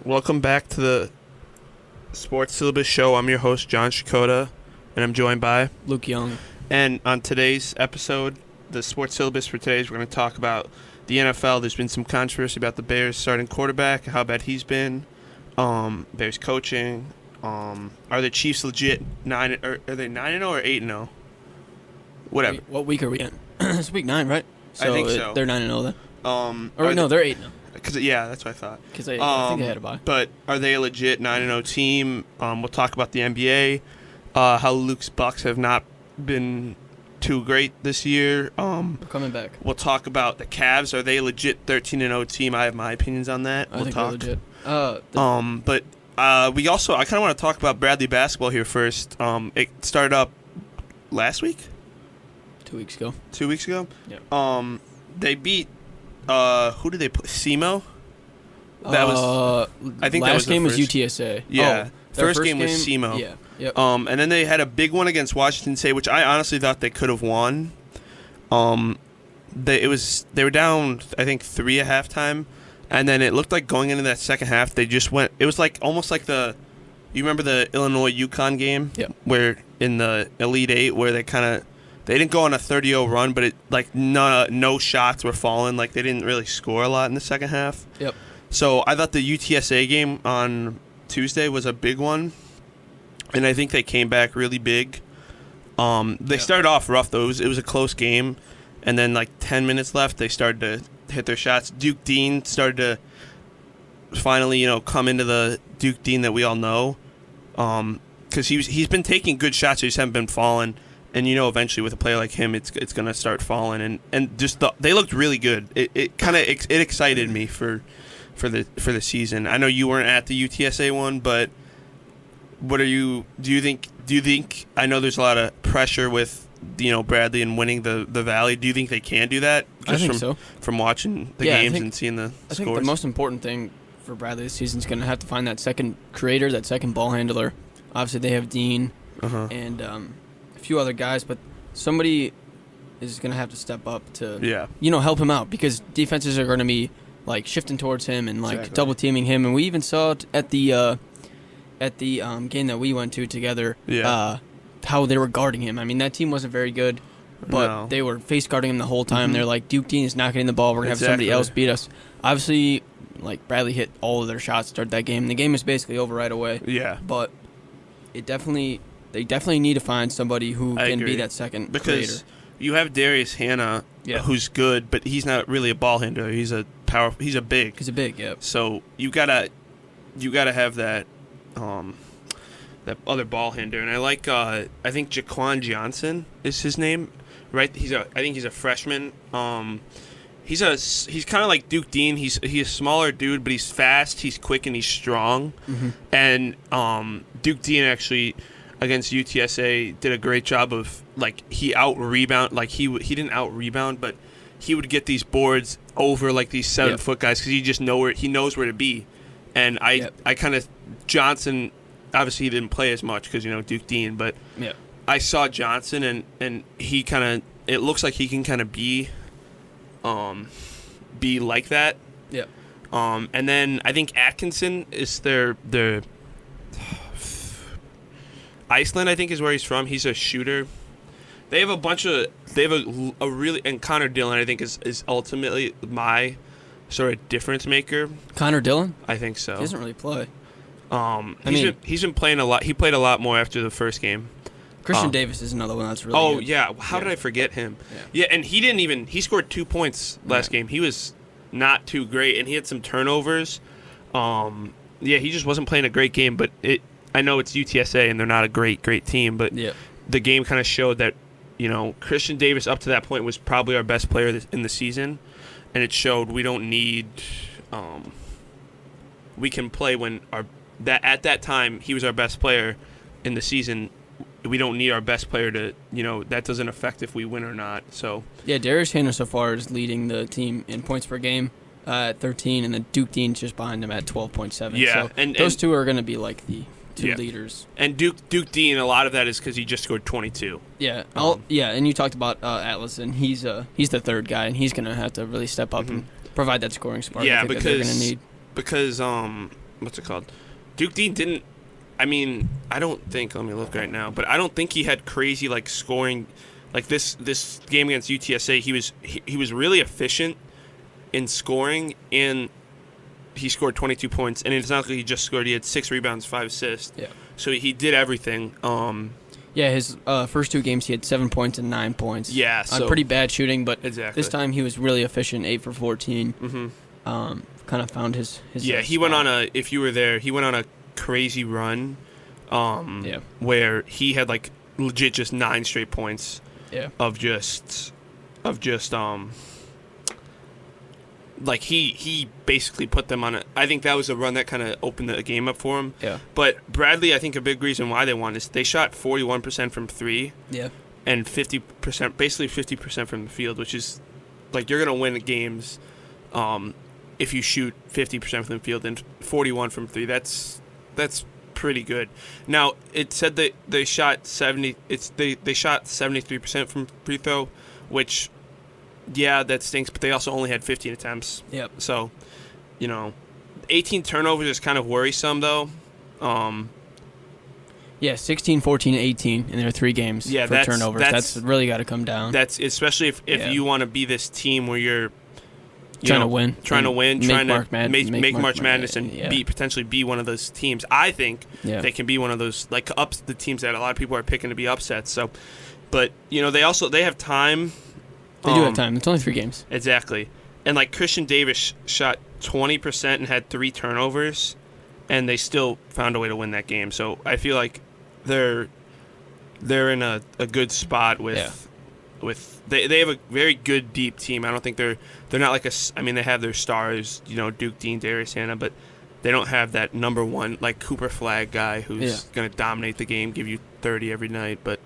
Welcome back to the Sports Syllabus Show. I'm your host, John Shakota, and I'm joined by Luke Young. And on today's episode, the Sports Syllabus for today is we're going to talk about the NFL. There's been some controversy about the Bears starting quarterback, how bad he's been, Bears coaching. Are the Chiefs legit 9? Are they 9-0 or 8-0? Whatever. Wait, what week are we in? It's week 9, right? I think so. They're 9-0 then. They're 8-0. Yeah, that's what I thought. Because I think they had a bye. But are they a legit 9-0 team? We'll talk about the NBA, how Luke's Bucks have not been too great this year. We're coming back. We'll talk about the Cavs. Are they a legit 13-0 team? I have my opinions on that. I think they're legit. But we also, I kind of want to talk about Bradley basketball here first. It started up last week? 2 weeks ago. 2 weeks ago? Yeah. They beat, who did they play? SEMO? That was, I think that was last game was first. UTSA. Yeah. First game was SEMO. Yeah. Yep. And then they had a big one against Washington State, which I honestly thought they could have won. They were down, I think, 3 at halftime, and then it looked like going into that second half, they just went. It was like almost like you remember the Illinois-UConn game, where in the Elite Eight, where they didn't go on a 30-0 run, but it like no shots were falling, like they didn't really score a lot in the second half. Yep. So I thought the UTSA game on Tuesday was a big one, and I think they came back really big. They started off rough though. It was a close game, and then like 10 minutes left, they started to hit their shots. Duke Dean started to finally, come into the Duke Dean that we all know, because he's been taking good shots, so he just haven't been falling. And eventually with a player like him, it's going to start falling. And just they looked really good. It kind of excited me for the season. I know you weren't at the UTSA one, but do you think I know there's a lot of pressure with Bradley and winning the Valley. Do you think they can do that? I think so. From watching the games and seeing the scores. I think the most important thing for Bradley this season is going to have to find that second creator, that second ball handler. Obviously, they have Dean and a few other guys, but somebody is going to have to step up to help him out, because defenses are going to be like shifting towards him and like double teaming him. And we even saw it at the game that we went to together. How they were guarding him. I mean, that team wasn't very good, but they were face guarding him the whole time. They're like, Duke Dean is not getting the ball. We're going to have somebody else beat us. Obviously, like Bradley hit all of their shots to start that game. The game was basically over right away. Yeah. But they definitely need to find somebody who can be that second creator. You have Darius Hannah, who's good, but he's not really a ball handler. He's a big. He's a big, yeah. So you gotta have that that other ball handler, and I think Jaquan Johnson is his name, right? I think he's a freshman. He's kind of like Duke Dean. He's a smaller dude, but he's fast, he's quick, and he's strong. And Duke Dean actually against UTSA did a great job of he didn't out rebound, but he would get these boards over like these 7-foot guys, because he knows where to be. And I kind of Johnson. Obviously, he didn't play as much because, Duke Dean, but I saw Johnson, and he kind of – it looks like he can kind of be like that. Yeah. And then I think Atkinson is their Iceland, I think, is where he's from. He's a shooter. They have a really – and Connor Dillon, I think, is ultimately my sort of difference maker. Connor Dillon? I think so. He doesn't really play. He's been playing a lot. He played a lot more after the first game. Christian Davis is another one that's really good. Yeah. How did I forget him? Yeah, and he scored 2 points last game. He was not too great, and he had some turnovers. He just wasn't playing a great game, but I know it's UTSA, and they're not a great team, but the game kind of showed that, Christian Davis up to that point was probably our best player in the season, and it showed we don't need we can play when at that time he was our best player in the season. We don't need our best player to, that doesn't affect if we win or not. So Darius Hannah so far is leading the team in points per game at 13, and then Duke Dean's just behind him at 12.7. Yeah, so and those two are going to be like the two leaders. And Duke Dean, a lot of that is because he just scored 22. Yeah, and you talked about Atlas, and he's the third guy, and he's going to have to really step up and provide that scoring spark. Yeah, because they're going to need. Because what's it called? Duke Dean didn't. I mean, I don't think. Let me look right now, but I don't think he had crazy like scoring. Like this game against UTSA, he was really efficient in scoring, and he scored 22 points. And it's not like he just scored; he had 6 rebounds, 5 assists. Yeah. So he did everything. Yeah, his first 2 games he had 7 points and 9 points. Yeah, on pretty bad shooting, but exactly. This time he was really efficient, 8 for 14. Mm-hmm. Kind of found his. Yeah, he went on a. If you were there, he went on a crazy run. Where he had like legit just 9 straight points. Yeah. Of just like he basically put them on a. I think that was a run that kind of opened the game up for him. Yeah. But Bradley, I think a big reason why they won is they shot 41% from 3. Yeah. And 50%, basically 50% from the field, which is like you're gonna win games, if you shoot 50% from the field and 41 from 3. That's pretty good. Now it said that they shot 70. They shot 73% from free throw, which, yeah, that stinks. But they also only had 15 attempts. Yep. So, 18 turnovers is kind of worrisome though. Yeah, 16, 14, 18 in their 3 games for turnovers. That's really got to come down. That's especially if you want to be this team where you're trying to win, trying to make March Madness and yeah. potentially be one of those teams. I think they can be one of those like the teams that a lot of people are picking to be upsets. So, but they have time. They do have time. It's only 3 games. Exactly, and like Christian Davis shot 20% and had 3 turnovers, and they still found a way to win that game. So I feel like they're in a good spot with they have a very good deep team. I don't think they're not like they have their stars, Duke Dean, Darius Hannah, but they don't have that number one like Cooper Flag guy who's going to dominate the game, give you 30 every night. But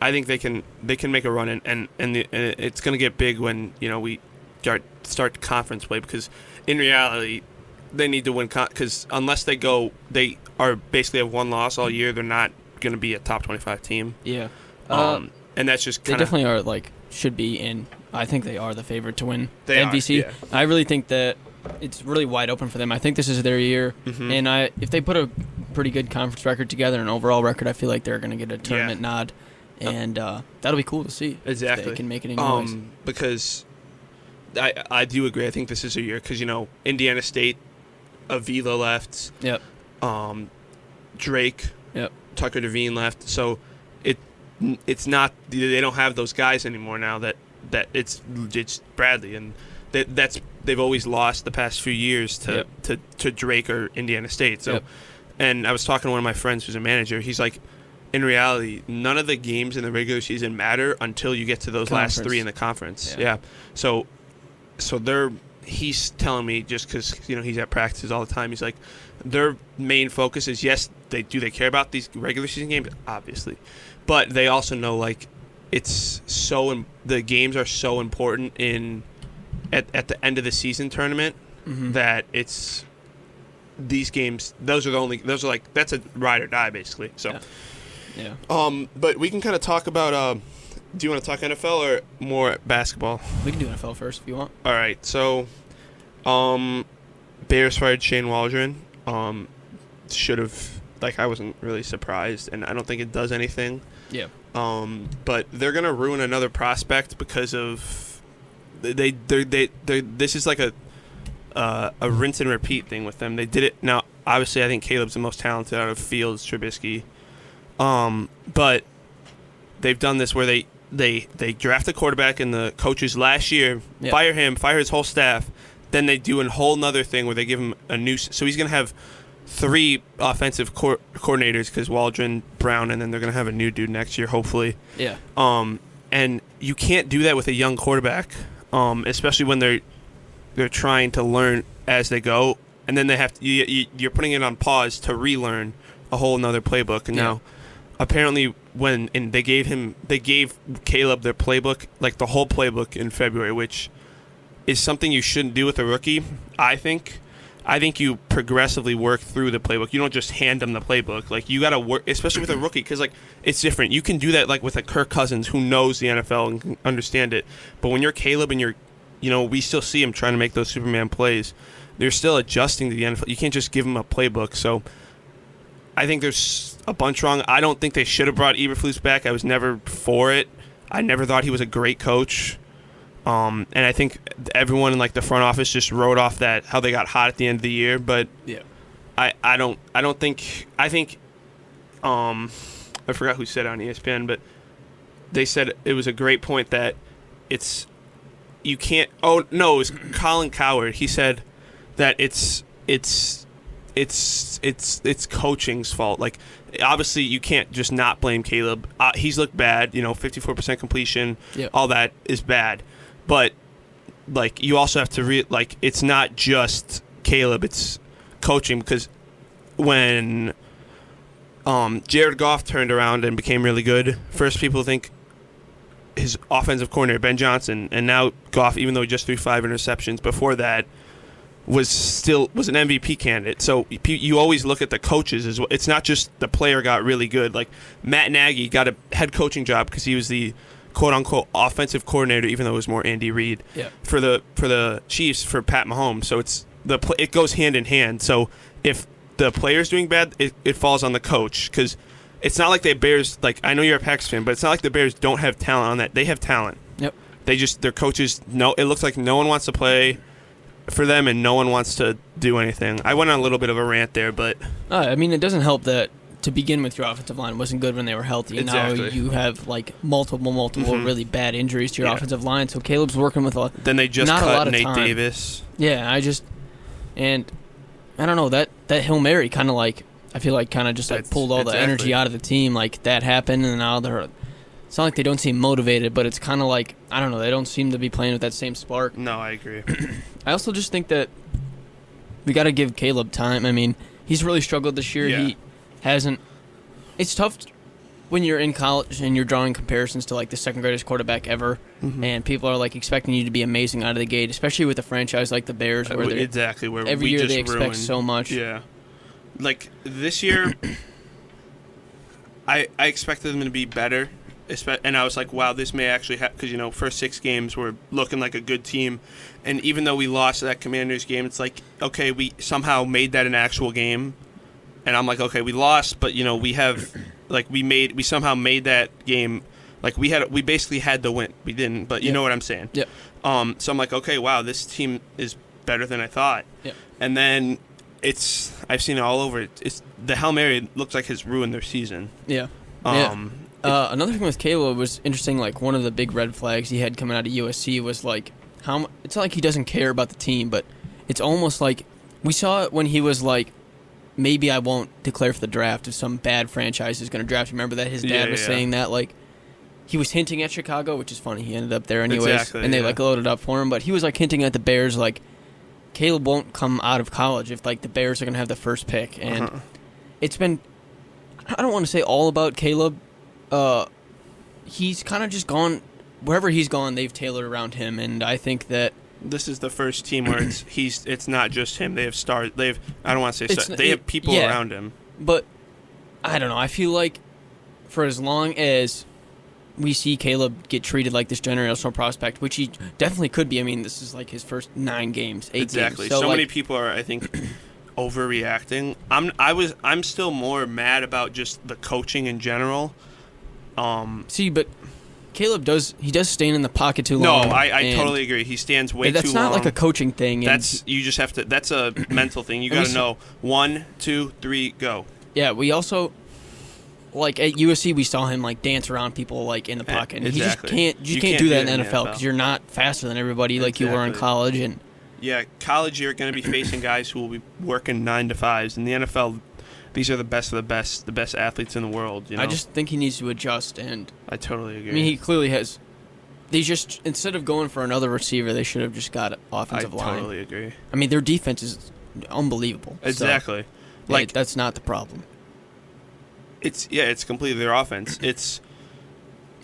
I think they can make a run, and it's going to get big when we start conference play, because in reality they need to win because unless they are basically have 1 loss all year, they're not going to be a top 25 team. Yeah. And that's just they definitely are should be in. I think they are the favorite to win the MVC. Yeah. I really think that it's really wide open for them. I think this is their year, and if they put a pretty good conference record together, an overall record, I feel like they're going to get a tournament nod, and that'll be cool to see. Exactly, if they can make any noise. Because I do agree. I think this is a year because Indiana State, Avila left. Yep. Drake. Yep. Tucker Devine left. So it's not, they don't have those guys anymore now that it's Bradley, and they've always lost the past few years to Drake or Indiana State. So and I was talking to one of my friends who's a manager. He's like, in reality, none of the games in the regular season matter until you get to those last 3 in the conference. Yeah. So he's telling me, just because he's at practices all the time, he's like, their main focus is, yes, they care about these regular season games, obviously, but they also know the games are so important at the end of the season tournament that it's these games. Those are that's a ride or die basically. So, yeah. But we can kind of talk about. Do you want to talk NFL or more basketball? We can do NFL first if you want. All right. So, Bears fired Shane Waldron. Should have. I wasn't really surprised, and I don't think it does anything. Yeah. But they're gonna ruin another prospect because of they this is like a rinse and repeat thing with them. They did it now. Obviously, I think Caleb's the most talented out of Fields, Trubisky. But they've done this where they draft a quarterback and the coaches last year fire him, fire his whole staff. Then they do a whole nother thing where they give him a new. So he's gonna have 3 offensive coordinators because Waldron, Brown, and then they're going to have a new dude next year, hopefully. Yeah. And you can't do that with a young quarterback, especially when they're trying to learn as they go, and then they have to, you're putting it on pause to relearn a whole nother playbook. And now, apparently, they gave Caleb their playbook, the whole playbook in February, which is something you shouldn't do with a rookie, I think. I think you progressively work through the playbook. You don't just hand them the playbook. You got to work, especially with a rookie, because it's different. You can do that with a Kirk Cousins who knows the NFL and can understand it. But when you're Caleb and we still see him trying to make those Superman plays. They're still adjusting to the NFL. You can't just give him a playbook. So I think there's a bunch wrong. I don't think they should have brought Eberflus back. I was never for it. I never thought he was a great coach. And I think everyone in the front office just wrote off that how they got hot at the end of the year. But yeah, I think I forgot who said it on ESPN, but they said it was a great point that you can't. Oh no, it was Colin Cowherd. He said that it's coaching's fault. Obviously, you can't just not blame Caleb. He's looked bad. 54% completion. Yep. All that is bad. But you also have to it's not just Caleb. It's coaching, because when Jared Goff turned around and became really good, first people think his offensive coordinator Ben Johnson, and now Goff, even though he just threw 5 interceptions before that, was an MVP candidate. So you always look at the coaches as well. It's not just the player got really good. Matt Nagy got a head coaching job because he was the quote unquote offensive coordinator, even though it was more Andy Reid for the Chiefs for Pat Mahomes. So it goes hand in hand. So if the player's doing bad, it falls on the coach, because it's not like the Bears. I know you're a Packers fan, but it's not like the Bears don't have talent on that. They have talent. Yep. Their coaches know. It looks like no one wants to play for them, and no one wants to do anything. I went on a little bit of a rant there, but it doesn't help that to begin with your offensive line wasn't good when they were healthy. And exactly. Now you have multiple really bad injuries to your offensive line. So Caleb's working with then they just not cut a lot of Nate time. Davis. Yeah, and I don't know, that Hail Mary kind of I feel kind of just pulled all the energy out of the team. That happened, and now it's not like they don't seem motivated, but it's kind of I don't know, they don't seem to be playing with that same spark. No, I agree. I also just think that we got to give Caleb time. He's really struggled this year. Yeah. He hasn't. It's tough when you're in college and you're drawing comparisons to the second greatest quarterback ever, and people are expecting you to be amazing out of the gate, especially with a franchise like the Bears, where every year they expect so much. Yeah, this year, I expected them to be better, and I was wow, this may actually happen, because first 6 games we're looking like a good team, and even though we lost that Commanders game, it's okay, we somehow made that an actual game. And I'm okay, we lost, but we have we somehow made that game. We basically had the win. We didn't, but you know what I'm saying. Yeah. So I'm okay, wow, this team is better than I thought. Yeah. And then I've seen it all over. It's the Hail Mary looks like has ruined their season. Yeah. Another thing with Caleb was interesting. One of the big red flags he had coming out of USC was how it's not he doesn't care about the team, but it's almost we saw it when he was maybe I won't declare for the draft if some bad franchise is going to draft. Remember that his dad was saying that he was hinting at Chicago, which is funny. He ended up there anyways, exactly, and they loaded up for him. But he was hinting at the Bears Caleb won't come out of college if the Bears are going to have the first pick. And it's been, I don't want to say all about Caleb. He's kind of just gone wherever he's gone. They've tailored around him, and I think that. This is the first team where it's not just him. They have stars. I don't want to say stars. They have people around him. But I don't know. I feel for as long as we see Caleb get treated like this generational prospect, which he definitely could be. This is his first 9 games, 8 games. Exactly. So many people are, I think, overreacting. I'm still more mad about just the coaching in general. But Caleb does stay in the pocket too long. No, I totally agree. He stands way too long. That's not a coaching thing. You just have to. That's a mental thing. You got to know 1, 2, 3, go. Yeah, we also at USC we saw him dance around people in the pocket. And exactly. You can't do that in the NFL because you're not faster than everybody you were in college. And yeah, college you're going to be facing guys who will be working 9 to 5s. In the NFL, these are the best of the best athletes in the world. I just think he needs to adjust, and I totally agree. He clearly has. They just, instead of going for another receiver, they should have just got offensive line. I totally agree. Their defense is unbelievable. Exactly. So, that's not the problem. It's completely their offense.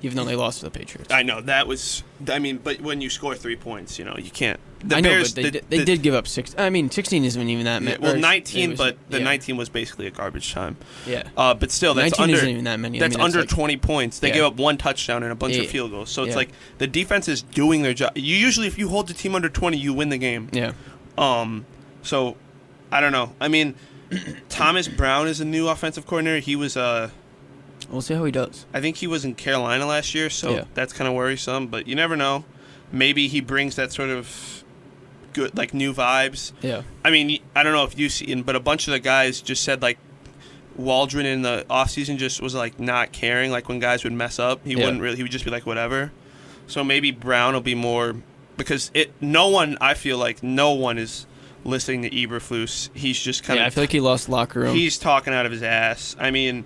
even though they lost to the Patriots. I know that was. I mean, but when you score 3 points, you can't. The I know, Bears, but they did give up 6. I mean, 16 isn't even that many. Well, 19, but the 19 was basically a garbage time. Yeah. But still, that's 19 under. isn't even that many. That's under like, 20 points. They gave up 1 touchdown and a bunch of field goals. So it's like the defense is doing their job. You usually, if you hold the team under 20, you win the game. Yeah. So I don't know. I mean, Thomas Brown is a new offensive coordinator. He was We'll see how he does. I think he was in Carolina last year, so that's kind of worrisome. But you never know. Maybe he brings that sort of good, like, new vibes. Yeah. I mean, I don't know if you've seen, but a bunch of the guys just said, like, Waldron in the offseason just was, like, not caring. Like, when guys would mess up, he wouldn't really. He would just be like, whatever. So maybe Brown will be more, because I feel like no one is listening to Eberflus. He's just kind of. I feel like he lost the locker room. He's talking out of his ass. I mean,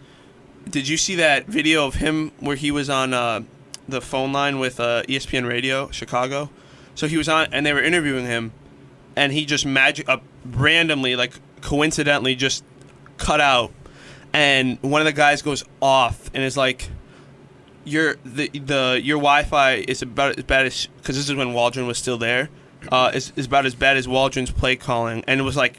did you see that video of him where he was on the phone line with ESPN Radio, Chicago? So he was on, and they were interviewing him, and he just randomly, like, coincidentally, just cut out, and one of the guys goes off and is like, your Wi-Fi is about as bad as, because this is when Waldron was still there, is about as bad as Waldron's play calling, and it was like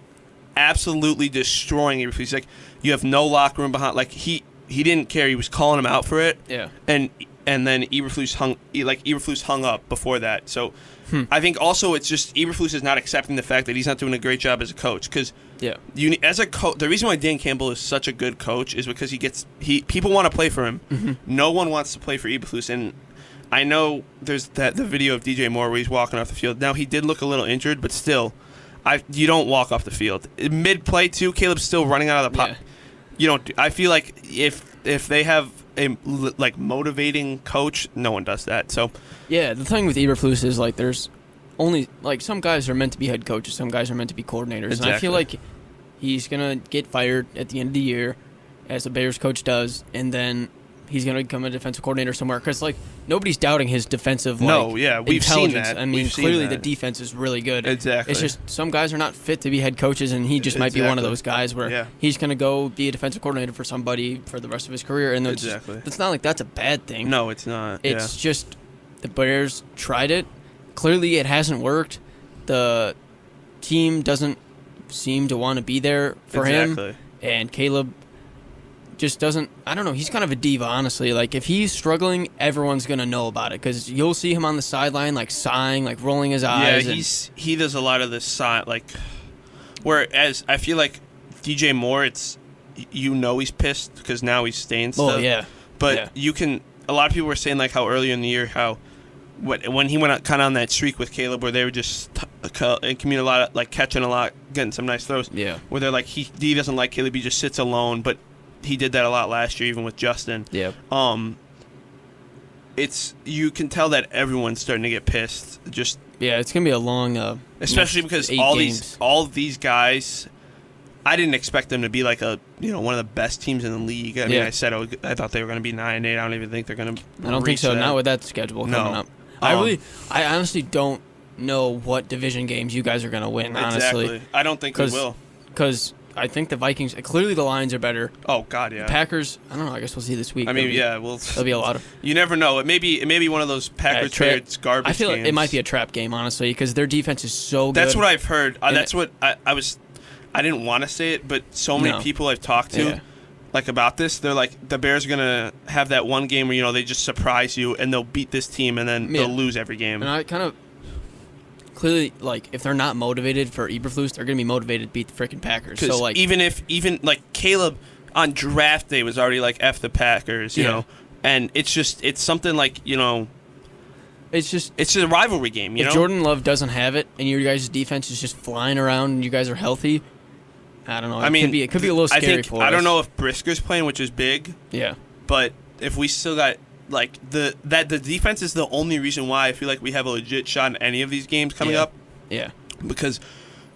absolutely destroying everything. He's like, you have no locker room behind. Like, he didn't care. He was calling him out for it. Yeah. And then Eberflus hung up before that. So I think also it's just Eberflus is not accepting the fact that he's not doing a great job as a coach. Because as a coach, the reason why Dan Campbell is such a good coach is because people want to play for him. Mm-hmm. No one wants to play for Eberflus. And I know there's the video of DJ Moore where he's walking off the field. Now, he did look a little injured, but still, you don't walk off the field. Mid-play, too, Caleb's still running out of the pot. Yeah. I feel like if they have a motivating coach, no one does that. So yeah, the thing with Eberflus is like there's only like some guys are meant to be head coaches, some guys are meant to be coordinators, and I feel like he's gonna get fired at the end of the year, as the Bears coach does, and then he's gonna become a defensive coordinator somewhere because like nobody's doubting his defensive we've seen that. I mean, clearly the defense is really good. Exactly. It's just some guys are not fit to be head coaches, and he just might be one of those guys where he's going to go be a defensive coordinator for somebody for the rest of his career. And it's not like that's a bad thing. No, it's not. It's just the Bears tried it. Clearly it hasn't worked. The team doesn't seem to want to be there for him. And Caleb just doesn't. I don't know. He's kind of a diva, honestly. Like, if he's struggling, everyone's gonna know about it because you'll see him on the sideline, like sighing, like rolling his eyes. Yeah, he does a lot of this sigh, like. Whereas I feel like DJ Moore, it's he's pissed because now he's staying stuff. Oh yeah, but you can. A lot of people were saying like how earlier in the year when he went kind of on that streak with Caleb where they were just commuting a lot, like catching a lot, getting some nice throws. Yeah, where they're like he doesn't like Caleb, he just sits alone, but. He did that a lot last year, even with Justin. Yeah. You can tell that everyone's starting to get pissed. Just it's gonna be a long. Especially because all of these guys, I didn't expect them to be like one of the best teams in the league. I mean, I said I thought they were going to be 9-8. I don't even think they're going to. I don't think so. Not with that schedule coming up. I honestly don't know what division games you guys are going to win. Honestly, exactly. I don't think we will. Because I think the Vikings, clearly the Lions are better. Oh, God, yeah. The Packers, I don't know. I guess we'll see this week. I mean, there'll be a lot of. You never know. It may be one of those Packers where it's garbage. I feel games. Like it might be a trap game, honestly, because their defense is so good. That's what I've heard. That's what I was. I didn't want to say it, but so many people I've talked to, like about this, they're like the Bears are gonna have that one game where they just surprise you and they'll beat this team and then they'll lose every game. And I kind of. Clearly, like, if they're not motivated for Eberflus, they're going to be motivated to beat the freaking Packers. So, like, even Caleb on draft day was already like F the Packers, you know, and it's something like it's a rivalry game. If Jordan Love doesn't have it and your guys' defense is just flying around and you guys are healthy, I don't know. It could be a little scary for us. I don't know if Brisker's playing, which is big. Yeah, but if we still got. Like the defense is the only reason why I feel like we have a legit shot in any of these games coming up. Yeah. Because,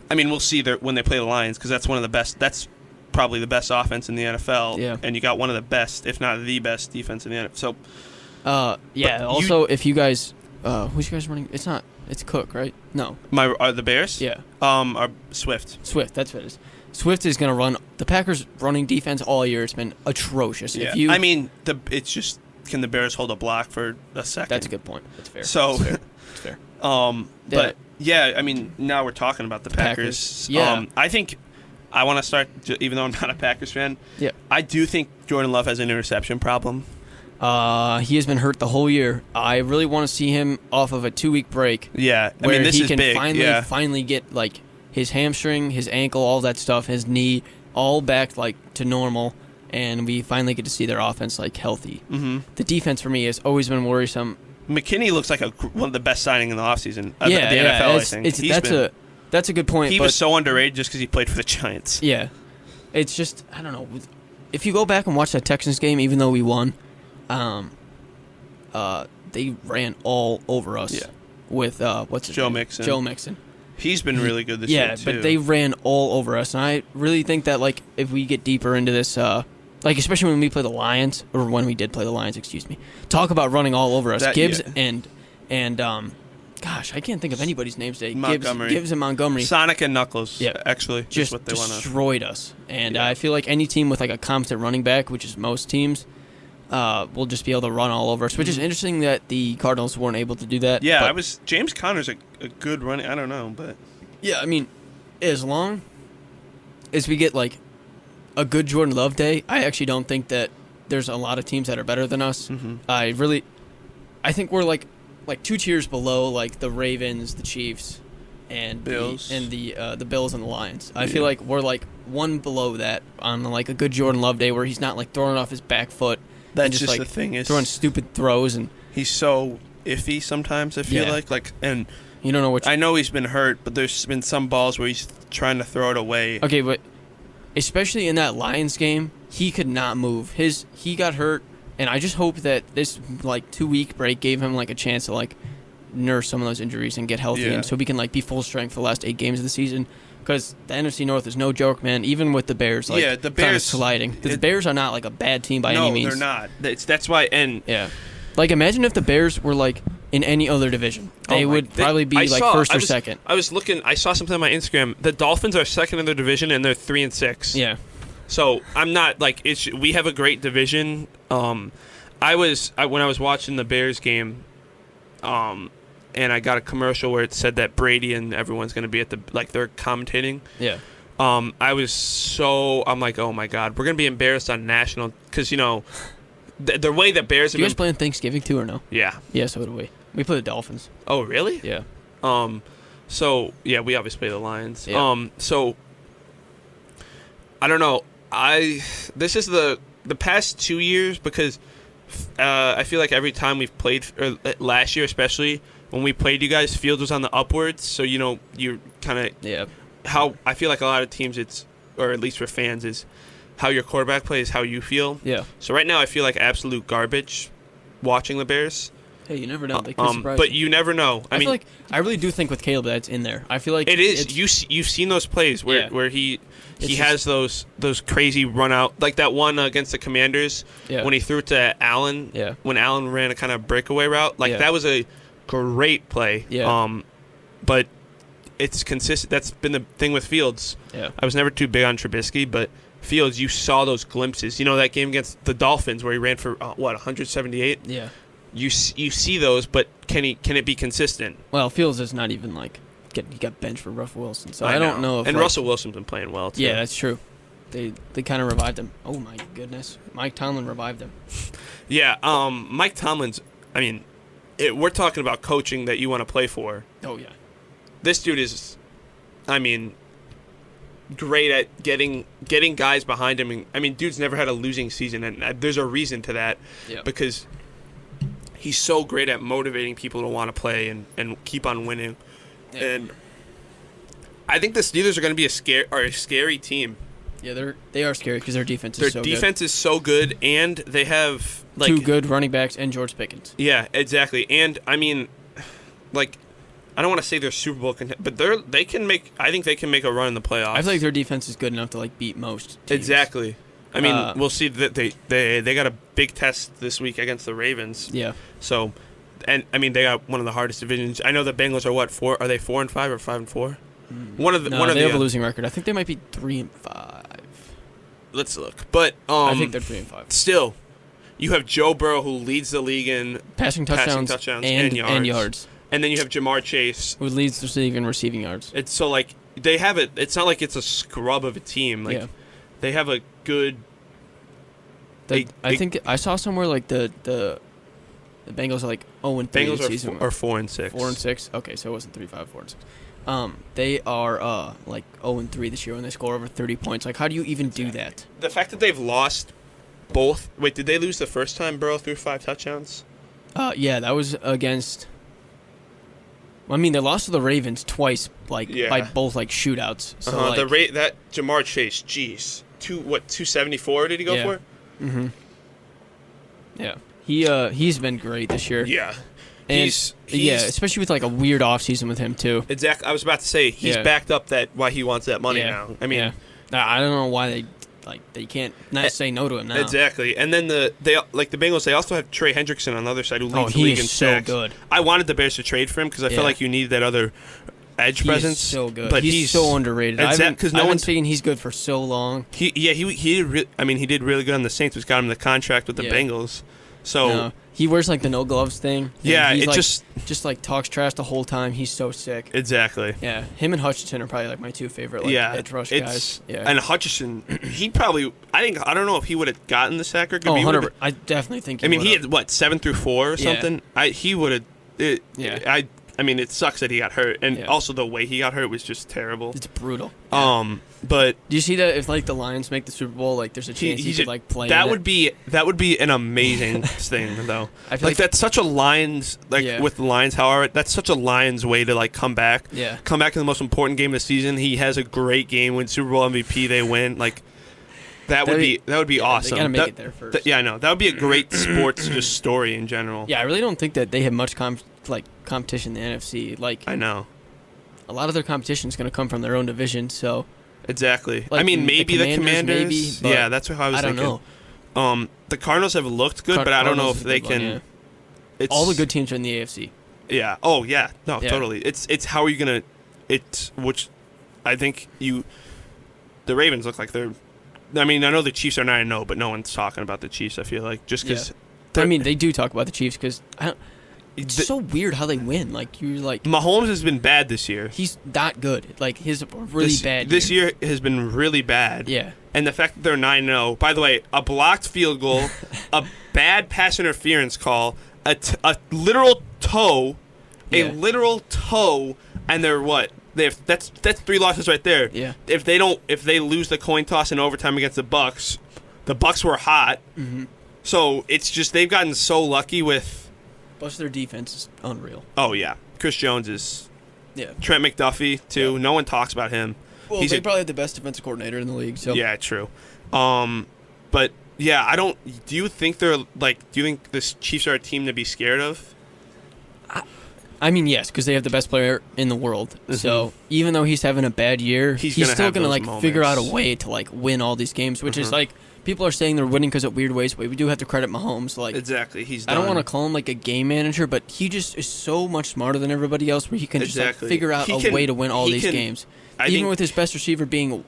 I mean, we'll see when they play the Lions because that's one of the best. That's probably the best offense in the NFL. Yeah. And you got one of the best, if not the best, defense in the NFL. So. Also, if you guys, who's you guys running? It's not. It's Cook, right? No. Are the Bears? Yeah. Are Swift. Swift. That's what it is. Swift is going to run the Packers' running defense all year. It's been atrocious. Yeah. If you, I mean, it's just. can the Bears hold a block for a second? That's a good point. That's fair. So, That's fair. But yeah, I mean, now we're talking about the Packers. Yeah. I think I want to start, even though I'm not a Packers fan. Yeah. I do think Jordan Love has an interception problem. He has been hurt the whole year. I really want to see him off of a 2-week break. Yeah, I where mean, this he is can big. finally get like his hamstring, his ankle, all that stuff, his knee, all back like to normal, and we finally get to see their offense like healthy. Mm-hmm. The defense for me has always been worrisome. McKinney looks like one of the best signing in the offseason. The NFL, I think. That's a good point. He was so underrated just because he played for the Giants. Yeah, it's just I don't know. If you go back and watch that Texans game, even though we won, they ran all over us. Yeah. With what's his Joe name? Mixon. Joe Mixon. He's been really good this year, too. Yeah, but they ran all over us, and I really think that like if we get deeper into this, like especially when we play the Lions, or when we did play the Lions, excuse me, talk about running all over us. Gibbs and gosh, I can't think of anybody's names today. Montgomery. Gibbs and Montgomery. Sonic and Knuckles, actually, just what they destroyed us. And I feel like any team with like a competent running back, which is most teams, will just be able to run all over us, which is interesting that the Cardinals weren't able to do that. Yeah, James Conner's a good running. I don't know, but yeah, I mean, as long as we get like a good Jordan Love day, I actually don't think that there's a lot of teams that are better than us. Mm-hmm. I think we're like 2 tiers below like the Ravens, the Chiefs, and Bills, the Bills and the Lions. I feel like we're like one below that on like a good Jordan Love day where he's not like throwing off his back foot. That's just like the thing is throwing stupid throws, and he's so iffy sometimes. I feel like and you don't know which. I know he's been hurt, but there's been some balls where he's trying to throw it away. Okay, but especially in that Lions game, he could not move. He got hurt, and I just hope that this like 2-week break gave him like a chance to like nurse some of those injuries and get healthy, and so we can like be full strength for the last 8 games of the season. Because the NFC North is no joke, man. Even with the Bears, like the Bears kind of sliding. The Bears are not like a bad team by any means. No, they're not. That's why. And like imagine if the Bears were like in any other division, they would probably be first or second. I was looking. I saw something on my Instagram. The Dolphins are second in their division, and they're 3-6. Yeah. So I'm not like we have a great division. When I was watching the Bears game, and I got a commercial where it said that Brady and everyone's going to be at they're commentating. Yeah. I'm like, oh my God, we're going to be embarrassed on national, because, the way that Bears have Do you guys play on Thanksgiving too or no? Yeah. Yeah, so do we. We play the Dolphins. Oh, really? Yeah. So, yeah, we obviously play the Lions. Yeah. So, I don't know. This is the past 2 years, because I feel like every time we've played, or last year especially, when we played you guys, Fields was on the upwards, so you're kind of how I feel like a lot of teams or at least for fans, is how your quarterback plays, how you feel. Yeah. So right now I feel like absolute garbage watching the Bears. Hey, you never know. They could surprise but you you never know. I mean, feel like I really do think with Caleb that's in there. I feel like it is. You've seen those plays where he has those crazy run out, like that one against the Commanders when he threw it to Allen. Yeah. When Allen ran a kind of breakaway route, that was a great play. Yeah. But it's consistent. That's been the thing with Fields. Yeah. I was never too big on Trubisky, but Fields, you saw those glimpses. That game against the Dolphins where he ran for 178. Yeah. You see those, but can it be consistent? Well, Fields is not even he got benched for Russell Wilson, so I don't know if Russell Wilson's been playing well too. Yeah, that's true. They kind of revived him. Oh my goodness, Mike Tomlin revived him. Yeah, Mike Tomlin's. I mean, we're talking about coaching that you want to play for. Oh yeah, this dude is, I mean, great at getting guys behind him. And, I mean, dude's never had a losing season, and there's a reason to that. Yeah. Because he's so great at motivating people to want to play and keep on winning. Yeah. And I think the Steelers are going to be a scary team. Yeah, they are scary because their defense is so good. Their defense is so good, and they have 2 good running backs and George Pickens. Yeah, exactly. And I mean, I don't want to say they're Super Bowl but they can make. I think they can make a run in the playoffs. I feel like their defense is good enough to beat most teams. Exactly. I mean, we'll see that they got a big test this week against the Ravens. Yeah. So, and I mean, they got one of the hardest divisions. I know the Bengals are what 4? Are they 4-5 or 5-4? They have a losing record. I think they might be 3-5. Let's look, but I think they're 3-5. Still, You have Joe Burrow, who leads the league in passing touchdowns and yards. And then you have Jamar Chase, who leads the league in receiving yards. It's so like they have it. It's not like it's a scrub of a team. Like they have a good. I think I saw somewhere like the Bengals are like 0-3 this season. Are 4-6. 4-6. Okay, so it wasn't 3-5, 4-6. They are like 0-3 this year when they score over 30 points. Like, how do you even do that? The fact that they've lost both. Wait, did they lose the first time Burrow threw 5 touchdowns? Yeah, that was against. Well, I mean, they lost to the Ravens twice, by both shootouts. So that Jamar Chase, jeez, 274 did he go for? Mm-hmm. Yeah, he's been great this year. Yeah. And especially with a weird offseason with him too. Exactly. I was about to say he's backed up why he wants that money now. I mean, I don't know why they can't say no to him now. Exactly. And then the Bengals, they also have Trey Hendrickson on the other side who leads the league in sacks. So good. I wanted the Bears to trade for him because I felt like you need that other edge presence. He's so good. But he's so underrated. Because no one's saying he's good for so long. He did really good on the Saints, which got him the contract with the Bengals. So he wears the no gloves thing. Yeah, he's just talks trash the whole time. He's so sick. Exactly. Yeah, him and Hutchinson are probably my 2 favorite edge rush guys. Yeah, and Hutchinson, he probably I don't know if he would have gotten the sack or could 100%. I definitely think. He had 7 through 4 or something. He would have. I mean, it sucks that he got hurt, and also the way he got hurt was just terrible. It's brutal. But do you see that if the Lions make the Super Bowl, there's a chance he could play? That would be an amazing thing, though. I feel that's such a Lions with the Lions. However, that's such a Lions way to come back. Yeah. Come back in the most important game of the season. He has a great game. Win Super Bowl MVP. They win. That would be awesome. They gotta make it there first. I know that would be a great sports just story in general. Yeah, I really don't think that they have much competition in the NFC. I know a lot of their competition is going to come from their own division. So exactly. I mean, maybe the Commanders. Maybe, that's what I was thinking. I don't know. The Cardinals have looked good, but I don't know if they can. All the good teams are in the AFC. Yeah. Oh yeah. No, totally. It's how are you gonna? Which I think the Ravens look like they're. I mean, I know the Chiefs are 9-0, but no one's talking about the Chiefs. I feel like just because. I mean, they do talk about the Chiefs because it's so weird how they win. Mahomes has been bad this year. He's not good. His really bad. This year has been really bad. Yeah. And the fact that they're 9-0. By the way, a blocked field goal, a bad pass interference call, a literal toe, and they're what? That's 3 losses right there. Yeah. If they lose the coin toss in overtime against the Bucks were hot. Mm-hmm. So it's just they've gotten so lucky with. Plus their defense is unreal. Oh yeah, Chris Jones is. Yeah. Trent McDuffie too. Yeah. No one talks about him. Well, they probably have the best defensive coordinator in the league. So. Yeah, true. But yeah, I don't. Do you think Do you think the Chiefs are a team to be scared of? I mean, yes, because they have the best player in the world. Mm-hmm. So even though he's having a bad year, he's still going to figure out a way to win all these games, which is people are saying they're winning because of weird ways, but we do have to credit Mahomes. Exactly, he's done. I don't want to call him a game manager, but he just is so much smarter than everybody else where he can just figure out a way to win all these games. Even with his best receiver being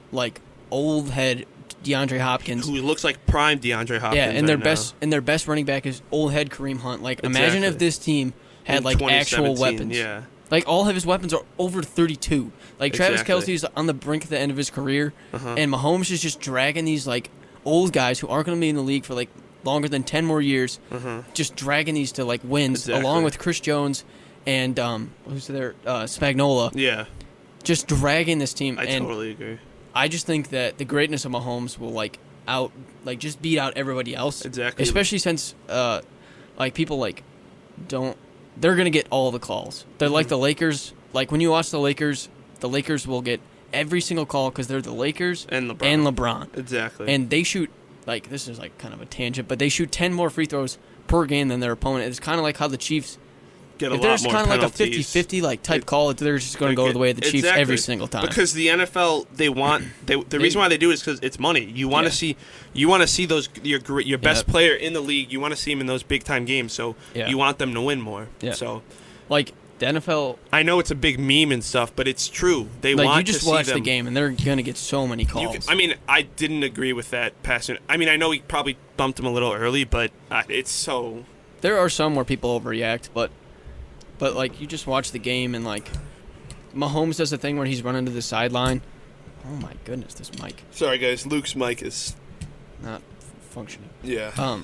old head DeAndre Hopkins. Who looks like prime DeAndre Hopkins. Yeah, and their best running back is old head Kareem Hunt. Imagine if this team had actual weapons. Yeah. All of his weapons are over 32. Travis Kelce's on the brink of the end of his career, and Mahomes is just dragging these old guys who aren't going to be in the league for longer than 10 more years, just dragging these to wins along with Chris Jones and who's there Spagnuolo. Yeah. Just dragging this team. I totally agree. I just think that the greatness of Mahomes will just beat out everybody else. Exactly. Especially since people don't. They're going to get all the calls. They're like the Lakers. When you watch the Lakers will get every single call because they're the Lakers and LeBron. Exactly. And they shoot, this is kind of a tangent, but they shoot 10 more free throws per game than their opponent. It's kind of like how the Chiefs get a lot more kind of penalties. A 50-50 type call, they're just going to go the way of the Chiefs every single time. Because the NFL, the reason why they do it is because it's money. You want to see those your best player in the league. You want to see him in those big time games. So you want them to win more. Yeah. So, the NFL. I know it's a big meme and stuff, but it's true. They Like, want you just to see watch them. the game, and they're going to get so many calls. I didn't agree with that passing. I mean, I know he probably bumped him a little early, but it's so. There are some where people overreact, but like, you just watch the game, and like, Mahomes does a thing where he's running to the sideline. Oh my goodness, this mic Sorry, guys. Luke's mic is not functioning. Yeah.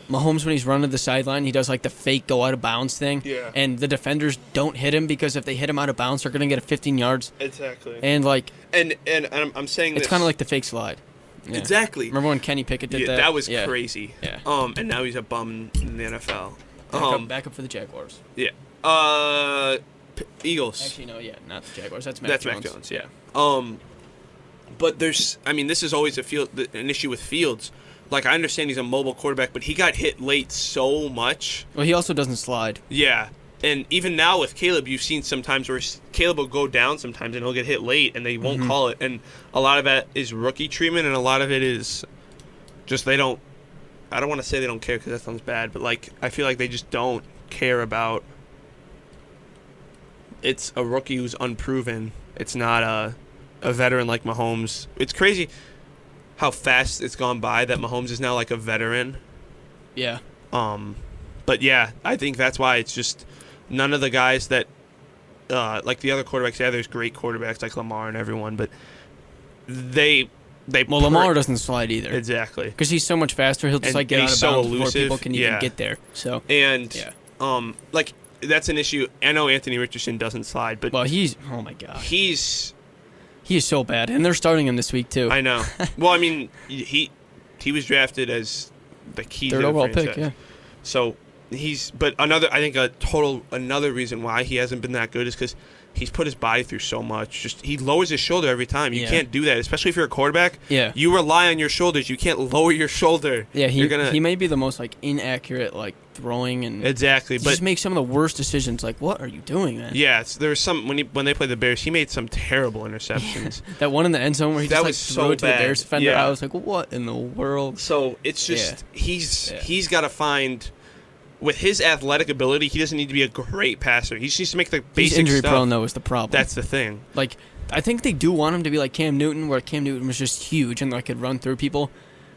Mahomes, when he's running to the sideline, he does like the fake go out of bounds thing. Yeah. And the defenders don't hit him because if they hit him out of bounds, they're going to get a 15 yards. Exactly. And like, And I'm saying it's this. kind of like the fake slide. Yeah. Exactly. Remember when Kenny Pickett did that? That was crazy. Yeah. And now he's a bum in the NFL. Back up for the Jaguars. Yeah. Eagles. Actually, no, yeah, not the Jaguars. That's Mac Jones. Yeah. But this is always an issue with Fields. Like, I understand he's a mobile quarterback, but he got hit late so much. Well, he also doesn't slide. Yeah. And even now with Caleb, you've seen sometimes where Caleb will go down sometimes and he'll get hit late and they won't call it. And a lot of that is rookie treatment and a lot of it is just I don't want to say they don't care because that sounds bad, but like I feel like they just don't care about it's a rookie who's unproven. It's not a veteran like Mahomes. It's crazy how fast it's gone by that Mahomes is now like a veteran. Yeah. But yeah, I think that's why it's just none of the guys that like the other quarterbacks. Yeah, there's great quarterbacks like Lamar and everyone, but Lamar doesn't slide either. Exactly. Because he's so much faster, he'll just like get out of bounds before people can even get there. So like that's an issue. I know Anthony Richardson doesn't slide, but oh my god, he is so bad, and they're starting him this week too. I know. Well, I mean, he was drafted as the key third to the overall franchise. pick. Yeah. So another reason why he hasn't been that good is because he's put his body through so much. Just he lowers his shoulder every time. You can't do that, especially if you're a quarterback. Yeah. You rely on your shoulders. You can't lower your shoulder. Yeah, he may be the most like inaccurate like throwing and exactly, he but just makes some of the worst decisions. Like, what are you doing, man? Yeah, there was some when they played the Bears, he made some terrible interceptions. That one in the end zone where he just like threw it to the Bears defender. Yeah. I was like, what in the world? So it's just he's got to find. With his athletic ability, he doesn't need to be a great passer. He just needs to make the basic He's injury stuff. prone, though, is the problem. That's the thing. Like, I think they do want him to be like Cam Newton, where Cam Newton was just huge and like could run through people.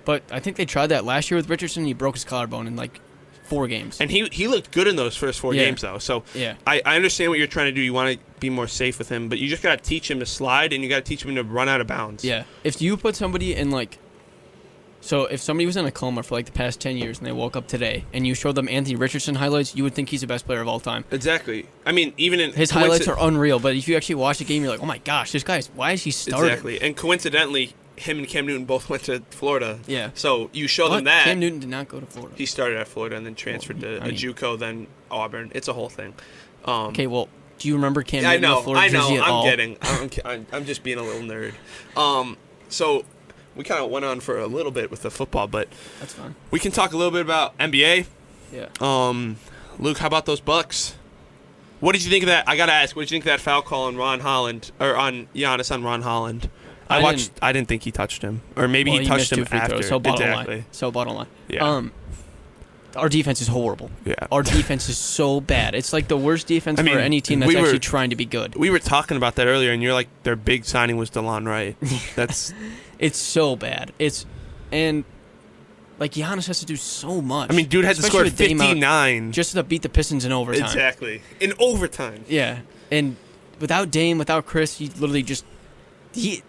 But I think they tried that last year with Richardson. He broke his collarbone in like 4 games. And he looked good in those first 4 games, though. So I understand what you're trying to do. You want to be more safe with him, but you just got to teach him to slide, and you got to teach him to run out of bounds. Yeah. If you put somebody in like... So if somebody was in a coma for like the past 10 years and they woke up today and you showed them Anthony Richardson highlights, you would think he's the best player of all time. Exactly. I mean, even in his highlights are unreal, but if you actually watch the game, you're like, oh my gosh, why is he starting? Exactly. And coincidentally, him and Cam Newton both went to Florida. Yeah. So you show them that. Cam Newton did not go to Florida. He started at Florida and then transferred to JUCO, then Auburn. It's a whole thing. Okay, well, do you remember Cam Newton in the Florida jersey at all? I'm just being a little nerd. So we kind of went on for a little bit with the football, but that's fine. We can talk a little bit about NBA. Yeah. Luke, how about those Bucks? What did you think of that? I gotta ask, what did you think of that foul call on Giannis on Ron Holland? I didn't think he touched him, or maybe he touched him after. So bottom line. Yeah. Our defense is horrible. Yeah. Our defense is so bad. It's like the worst defense for any team that's actually trying to be good. We were talking about that earlier, and you're like, their big signing was DeLon Wright. It's so bad. And like Giannis has to do so much. I mean, dude had to score 59 just to beat the Pistons in overtime. Exactly. In overtime. Yeah. And without Dame, without Chris, he literally just he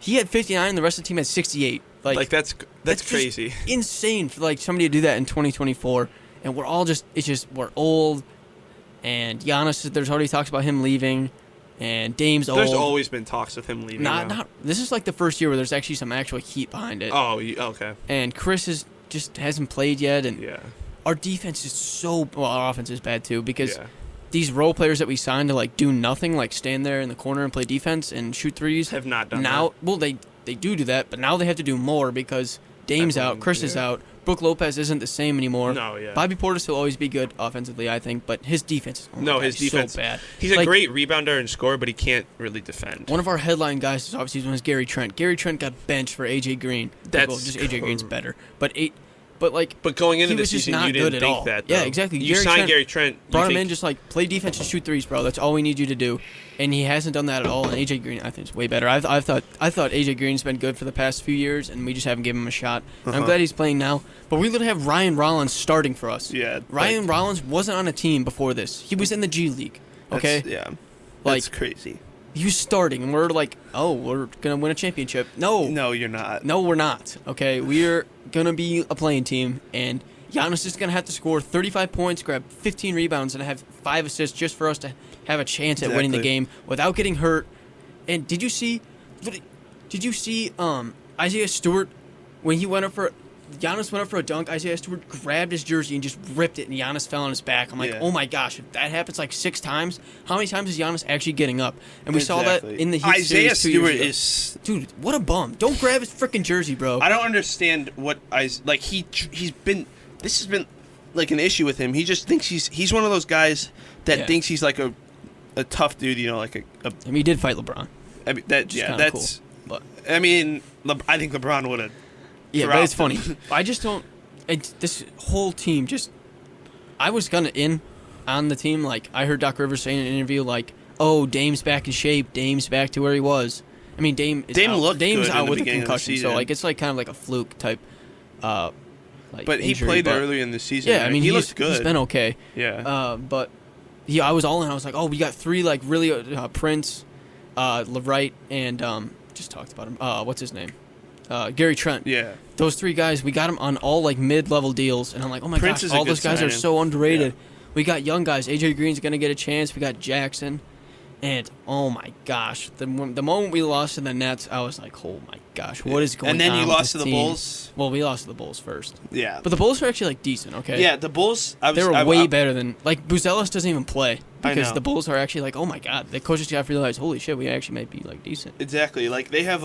had 59 and the rest of the team had 68. Like that's crazy. Insane for like somebody to do that in 2024. And we're all we're old. And Giannis, there's already talks about him leaving. And Dame's old. There's always been talks of him leaving. This is like the first year where there's actually some actual heat behind it. Oh, okay. And Chris just hasn't played yet, and our defense is our offense is bad too because these role players that we signed to like do nothing, like stand there in the corner and play defense and shoot threes, have not done that. Well, they do that, but now they have to do more because Dame's out, Chris is out. Brook Lopez isn't the same anymore. No, yeah. Bobby Portis will always be good offensively, I think, but his defense his defense so bad. He's a great rebounder and scorer, but he can't really defend. One of our headline guys is obviously Gary Trent. Gary Trent got benched for AJ Green. That's just AJ Green's better. But But going into he the was just season, not you good didn't at think all. that, though. Yeah, exactly. You signed Gary Trent. Brought him in just like play defense and shoot threes, bro. That's all we need you to do. And he hasn't done that at all. And AJ Green, I think, is way better. I thought AJ Green's been good for the past few years, and we just haven't given him a shot. I'm glad he's playing now. But we literally have Ryan Rollins starting for us. Yeah. Ryan Rollins wasn't on a team before this. He was in the G League. Okay. That's crazy. He was starting, and we're like, oh, we're gonna win a championship. No, you're not. No, we're not. Okay, we're gonna be a playing team, and Giannis is gonna have to score 35 points, grab 15 rebounds, and have 5 assists just for us to have a chance at winning the game without getting hurt. And did you see Isaiah Stewart when he went up for? Giannis went up for a dunk. Isaiah Stewart grabbed his jersey and just ripped it, and Giannis fell on his back. I'm like, oh my gosh, if that happens like 6 times, how many times is Giannis actually getting up? And we saw that in the Heat Isaiah series 2 years Stewart ago. is Dude, what a bum! Don't grab his freaking jersey, bro. I don't understand what he's been. This has been like an issue with him. He just thinks he's one of those guys that thinks he's like a tough dude. You know, like a. I mean, he did fight LeBron. I mean that's cool, but I mean, I think LeBron would have. Yeah, but it's funny. I just don't. This whole team just. I was gonna in on the team. Like I heard Doc Rivers say in an interview, like, "Oh, Dame's back in shape. Dame's back to where he was." I mean, Dame's looked out good with a in the concussion, so like it's like kind of like a fluke type. Like but he injury, played earlier in the season. Yeah, right? I mean he looked good. He's been okay. Yeah. But I was all in. I was like, oh, we got 3 like really Prince, LeVrite, and just talked about him. What's his name? Gary Trent. Yeah. Those 3 guys, we got them on all like mid-level deals, and I'm like, oh my Prince gosh, is a all good those guys signing. are so underrated. Yeah. We got young guys. AJ Green's gonna get a chance. We got Jackson, and oh my gosh, the moment we lost to the Nets, I was like, oh my gosh, what is going on? And then you lost to with the this team? Bulls. Well, we lost to the Bulls first. Yeah. But the Bulls are actually like decent. Okay. Yeah, the Bulls. They were way better than like Buzelis doesn't even play because the Bulls are actually like, oh my god, the coaches got to realize, holy shit, we actually might be like decent. Exactly. Like they have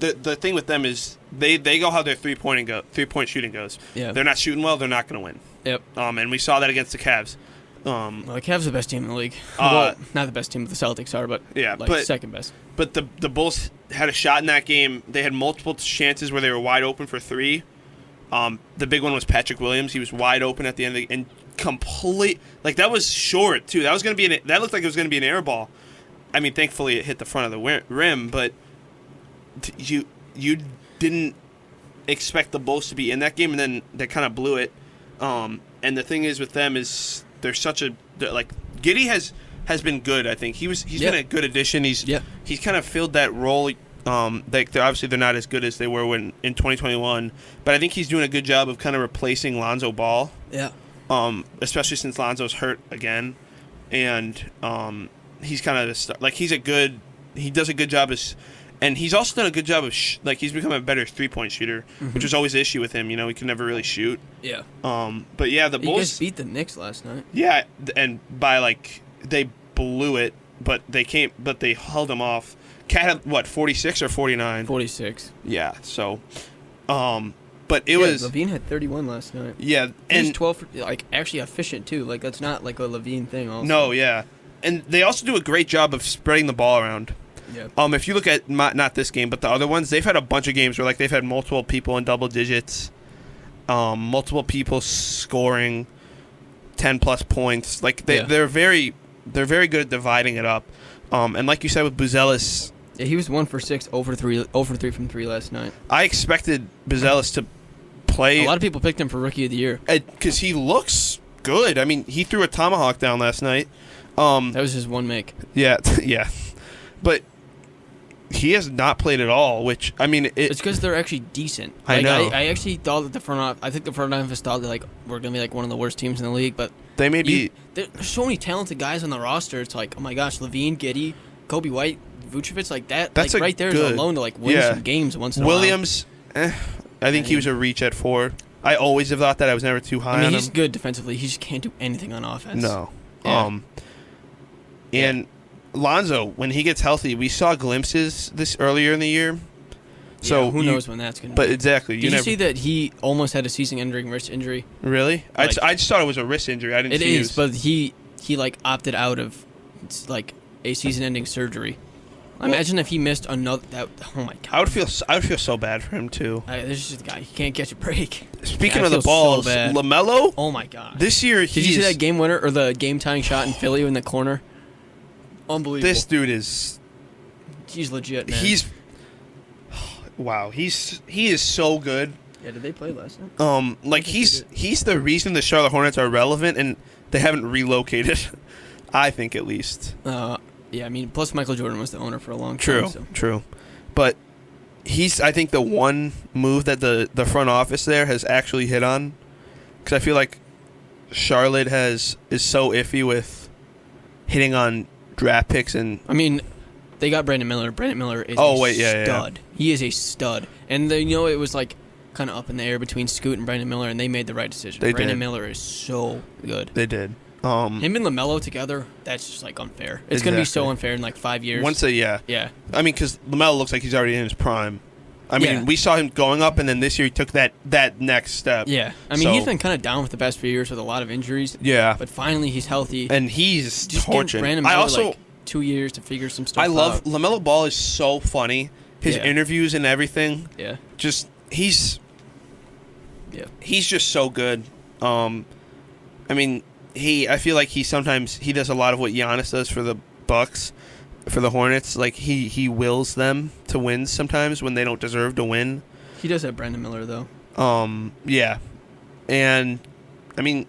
the thing with them is they go how their 3-point shooting goes. Yeah. They're not shooting well, they're not going to win. Yep. And we saw that against the Cavs. Well, the Cavs are the best team in the league. Well, not the best team, the Celtics are, but second best. But the Bulls had a shot in that game. They had multiple chances where they were wide open for 3. The big one was Patrick Williams. He was wide open at the end of the, and that was short too. That looked like it was going to be an air ball. I mean, thankfully it hit the front of the rim, but you didn't expect the Bulls to be in that game, and then they kind of blew it. And the thing is with them is they're Giddey has been good. I think he's been a good addition. He's kind of filled that role. Obviously they're not as good as they were in 2021, but I think he's doing a good job of kind of replacing Lonzo Ball. Yeah. Especially since Lonzo's hurt again, and he's kind of he does a good job and he's also done a good job of he's become a better 3-point shooter, which was always the issue with him. You know, he could never really shoot. Yeah. But yeah, the Bulls. You guys beat the Knicks last night. Yeah, and by they blew it, but they held them off. Cat had 46 or 49? 46. Yeah. So, but it was Levine had 31 last night. Yeah, and he's 12 actually efficient too. Like that's not like a Levine thing. Also. No, yeah, and they also do a great job of spreading the ball around. Yeah. If you look at not this game, but the other ones, they've had a bunch of games where they've had multiple people in double digits, multiple people scoring 10+ points. They're very good at dividing it up. And like you said with Buzelis, yeah, he was 1 for 6, 0 for 3 from 3 last night. I expected Buzelis to play. A lot of people picked him for Rookie of the Year because he looks good. I mean, he threw a tomahawk down last night. That was his one make. Yeah, yeah, but he has not played at all. Which I mean, it's because they're actually decent. I know. I actually thought that the front office thought that we're gonna be one of the worst teams in the league, but they may be. There's so many talented guys on the roster. It's like, oh my gosh, Levine, Giddey, Kobe White, Vucevic, that. That's right there is alone to win some games once in a while. Williams, I think he was a reach at 4. I always have thought that. I was never too high on him. He's good defensively. He just can't do anything on offense. No. Yeah. And Lonzo, when he gets healthy, we saw glimpses this earlier in the year. So who knows when that's going to be. But exactly. Did you see that he almost had a season-ending wrist injury? Really? I just thought it was a wrist injury. I didn't see it. It is, but he opted out of a season-ending surgery. Imagine if he missed another. Oh my god! I would feel so bad for him too. This is just a guy. He can't catch a break. Speaking of the balls, so LaMelo. Oh my god! This year, did you see that game winner or the game tying shot in Philly in the corner? Unbelievable. This dude is. He's legit, man. Wow. He is so good. Yeah. Did they play last night? Like he's the reason the Charlotte Hornets are relevant, and they haven't relocated. I think at least. Yeah, I mean, plus Michael Jordan was the owner for a long time. True. But he's, I think, the one move that the front office there has actually hit on. Because I feel like Charlotte is so iffy with hitting on draft picks. And I mean, they got Brandon Miller. Brandon Miller is a stud. Yeah. He is a stud. And it was like kind of up in the air between Scoot and Brandon Miller, and they made the right decision. Brandon Miller is so good. They did. Him and LaMelo together, that's just like unfair. It's going to be so unfair in like 5 years. Yeah. I mean, because LaMelo looks like he's already in his prime. I mean, we saw him going up, and then this year he took that next step. Yeah. I mean, he's been kind of down with the past few years with a lot of injuries. Yeah. But finally he's healthy. And he's just torching. Brandon Miller, like 2 years to figure some stuff out. I love LaMelo Ball is so funny. His interviews and everything. Yeah. He's just so good. I mean, I feel like he does a lot of what Giannis does for the Bucks, for the Hornets. Like he wills them to win sometimes when they don't deserve to win. He does have Brandon Miller though. Yeah, and I mean,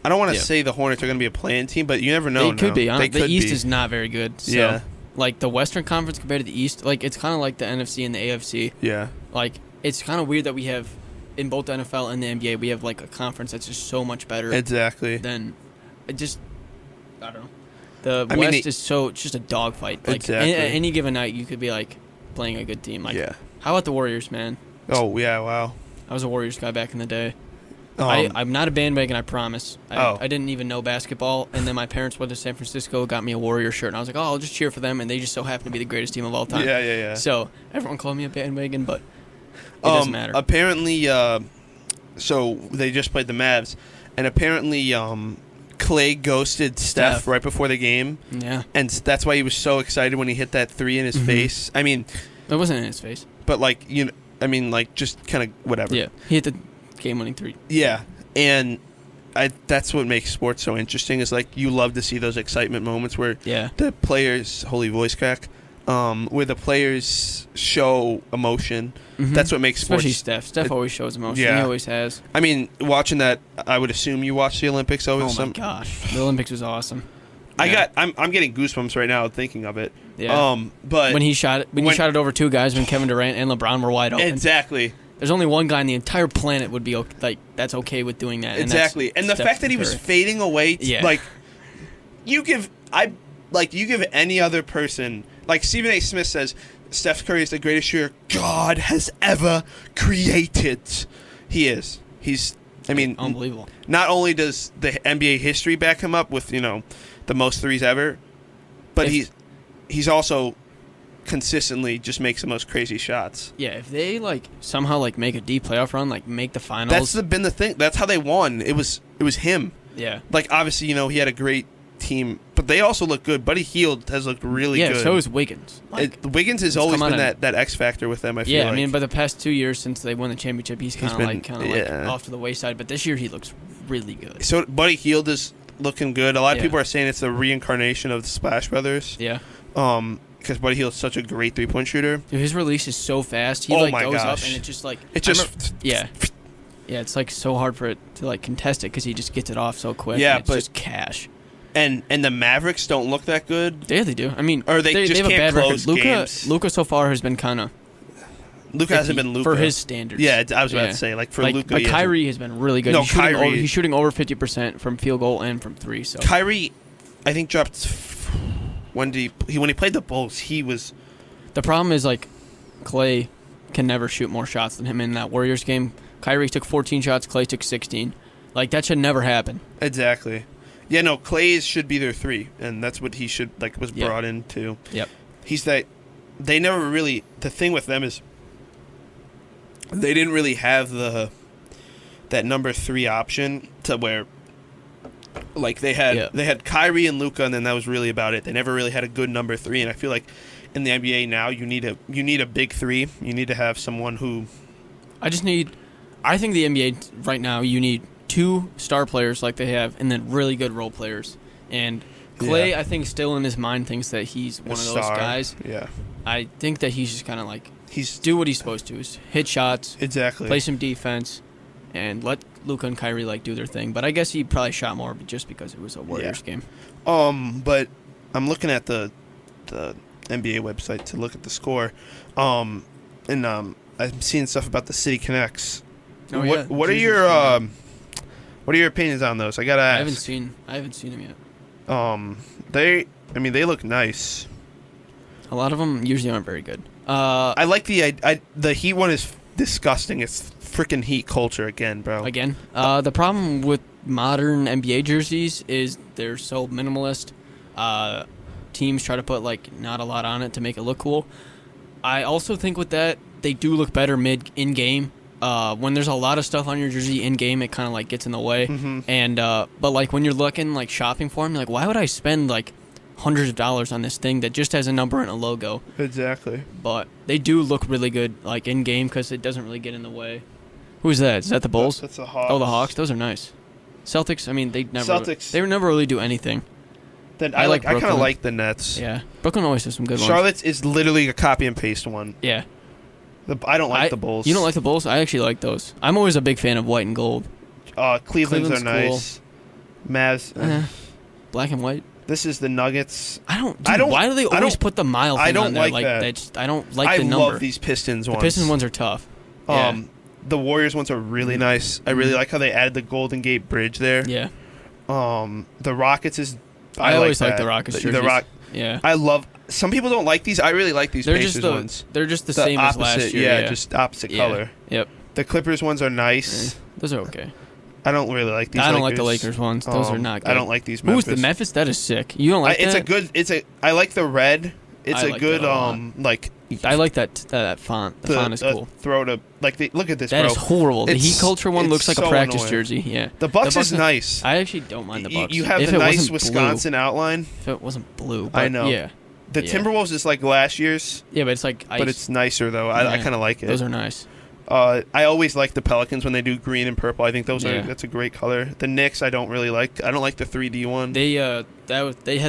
I don't want to say the Hornets are going to be a play-in team, but you never know. They could be. The East be. is not very good. So, yeah, like the Western Conference compared to the East, like it's kind of like the NFC and the AFC. Yeah, like it's kind of weird that we have. In both the NFL and the NBA, we have like a conference that's just so much better. Exactly. Than I don't know. The West is it's just a dogfight. Like exactly. Any given night, you could be like playing a good team. Like, how about the Warriors, man? Oh yeah, wow. I was a Warriors guy back in the day. I'm not a bandwagon, I promise. I didn't even know basketball, and then my parents went to San Francisco, got me a Warriors shirt, and I was like, oh, I'll just cheer for them, and they just so happen to be the greatest team of all time. Yeah. So everyone called me a bandwagon, but. It doesn't matter. Apparently, so they just played the Mavs, and apparently Clay ghosted Steph right before the game. Yeah. And that's why he was so excited when he hit that three in his face. I mean... It wasn't in his face. But, just kind of whatever. Yeah, he hit the game-winning three. Yeah, and that's what makes sports so interesting is, like, you love to see those excitement moments where the players... Holy voice crack. Where the players show emotion. Mm-hmm. That's what makes sports... Especially Steph. Steph always shows emotion. Yeah. He always has. I mean, watching that, I would assume you watched the Olympics. Oh, my gosh. The Olympics was awesome. Yeah. I'm getting goosebumps right now thinking of it. Yeah. But when he shot it over two guys when Kevin Durant and LeBron were wide open. Exactly. There's only one guy on the entire planet would be that's okay with doing that. Exactly. And the fact that he was fading away, you give any other person... Like Stephen A. Smith says, Steph Curry is the greatest shooter God has ever created. He is. Unbelievable. Not only does the NBA history back him up with, the most threes ever, but he's also consistently just makes the most crazy shots. Yeah, if they somehow make a deep playoff run, make the finals. That's been the thing. That's how they won. It was him. Yeah. Obviously, he had a great team, but they also look good. Buddy Hield has looked really good. Yeah, so is Wiggins. Wiggins has always been that X factor with them. I feel like. I mean, but the past 2 years since they won the championship, he's kind of off to the wayside. But this year he looks really good. So Buddy Hield is looking good. A lot of people are saying it's the reincarnation of the Splash Brothers. Yeah. Because Buddy Hield's such a great 3-point shooter. Dude, his release is so fast. He goes up and yeah, it's so hard for it to contest it because he just gets it off so quick. Yeah, it's just cash. And the Mavericks don't look that good. Yeah, they do. I mean, or they just have a can't bad close record. games. Luka so far has been kind of. Luka hasn't been Luka for his standards. Yeah, I was about to say for Luka. But Kyrie has been really good. No, he's shooting over 50% from field goal and from three. So Kyrie, I think dropped when he played the Bulls. He was. The problem is Clay can never shoot more shots than him in that Warriors game. Kyrie took 14 shots. Clay took 16. That should never happen. Exactly. Yeah, no, Clay should be their 3, and that's what he should was brought into. Yep. He's that. They never really. The thing with them is they didn't really have that number 3 option to where, Like they had Kyrie and Luka, and then that was really about it. They never really had a good number 3, and I feel like in the NBA now you need a big 3. You need to have someone who. I think the NBA right now you need 2 star players like they have, and then really good role players. And Clay, I think, still in his mind thinks that he's one of those guys. Yeah. I think that he's just kind of like he's do what he's supposed to, is hit shots, play some defense, and let Luka and Kyrie like do their thing. But I guess he probably shot more just because it was a Warriors game. But I'm looking at the NBA website to look at the score, and I'm seeing stuff about the City Connects. Oh, what are your opinions on those? I gotta ask. I haven't seen them yet. They look nice. A lot of them usually aren't very good. I like the Heat one is disgusting. It's freaking Heat culture again, bro. The problem with modern NBA jerseys is they're so minimalist. Teams try to put like not a lot on it to make it look cool. I also think with that they do look better in game. When there's a lot of stuff on your jersey in game, it kind of like gets in the way. Mm-hmm. And but like when you're looking like shopping for them, you're like, why would I spend like hundreds of dollars on this thing that just has a number and a logo? Exactly. But they do look really good like in game because it doesn't really get in the way. Who's that? Is that the Bulls? That's the Hawks. Oh, the Hawks. Those are nice. Celtics. I mean, they never really do anything. Then I kind of like the Nets. Yeah, Brooklyn always does some good ones. Charlotte's is literally a copy and paste one. Yeah. I don't like the Bulls. You don't like the Bulls? I actually like those. I'm always a big fan of white and gold. Cleveland's are nice. Cool. Mavs. Black and white. This is the Nuggets. I don't. Why do they always put the mile thing on there? Like that. I don't like the number. I love these Pistons ones. The Pistons ones are tough. Yeah. The Warriors ones are really nice. I really like how they added the Golden Gate Bridge there. Yeah. The Rockets is. I always like the Rockets jerseys. Yeah. I love. Some people don't like these. I really like these Pacers ones. They're just the same opposite, as last year. Yeah, just opposite color. Yep. The Clippers ones are nice. Those are okay. I don't really like these. I don't like the Lakers ones. Those are not good. I don't like these Memphis. Who's the Memphis? That is sick. You don't like that? I like the red. It's a good like. I like that font. The font is cool. Look at this. That bro. is horrible. The Heat culture one looks like so a practice annoying. jersey. Yeah. The Bucks is nice. I actually don't mind the Bucks. You have the nice Wisconsin outline. If it wasn't blue, I know. Yeah. The Timberwolves is like last year's. Yeah, but it's like ice. But it's nicer though. I kind of like it. Those are nice. I always like the Pelicans when they do green and purple. I think that's a great color. The Knicks I don't really like. I don't like the 3D one. They had